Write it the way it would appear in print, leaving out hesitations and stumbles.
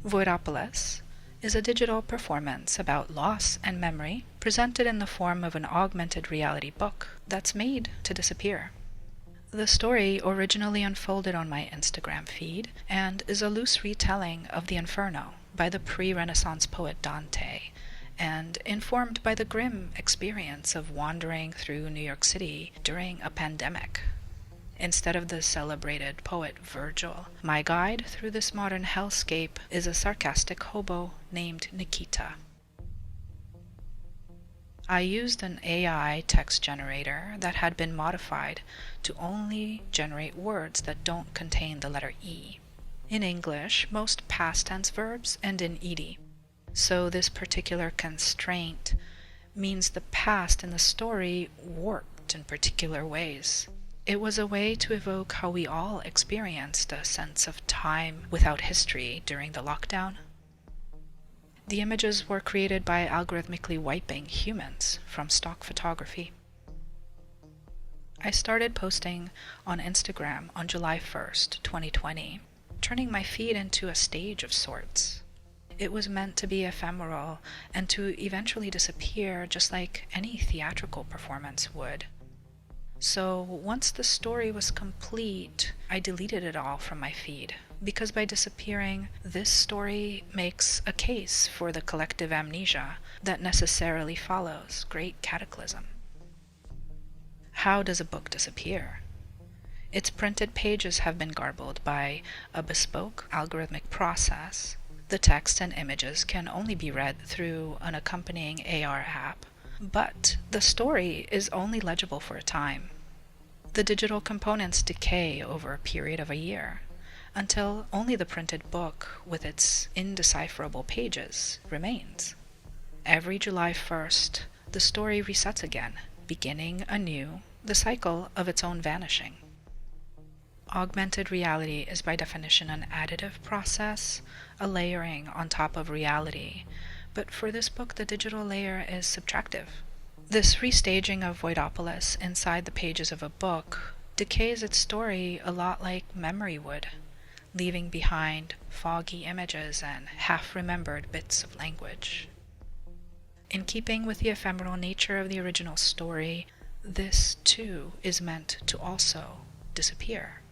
Voidopolis is a digital performance about loss and memory presented in the form of an augmented reality book that's made to disappear. The story originally unfolded on my Instagram feed and is a loose retelling of the Inferno by the pre-Renaissance poet Dante, and informed by the grim experience of wandering through New York City during a pandemic. Instead of the celebrated poet Virgil, my guide through this modern hellscape is a sarcastic hobo named Nikita. I used an AI text generator that had been modified to only generate words that don't contain the letter E. In English, most past tense verbs end in ed, so this particular constraint means the past in the story warped in particular ways. It was a way to evoke how we all experienced a sense of time without history during the lockdown. The images were created by algorithmically wiping humans from stock photography. I started posting on Instagram on July 1st, 2020, turning my feed into a stage of sorts. It was meant to be ephemeral and to eventually disappear just like any theatrical performance would. So once the story was complete, I deleted it all from my feed, because by disappearing, this story makes a case for the collective amnesia that necessarily follows great cataclysm. How does a book disappear? Its printed pages have been garbled by a bespoke algorithmic process. The text and images can only be read through an accompanying AR app, but the story is only legible for a time. The digital components decay over a period of a year, until only the printed book with its indecipherable pages remains. Every July 1st, the story resets again, beginning anew the cycle of its own vanishing. Augmented reality is by definition an additive process, a layering on top of reality, but for this book the digital layer is subtractive. This restaging of Voidopolis inside the pages of a book decays its story a lot like memory would, leaving behind foggy images and half-remembered bits of language. In keeping with the ephemeral nature of the original story, this too is meant to also disappear.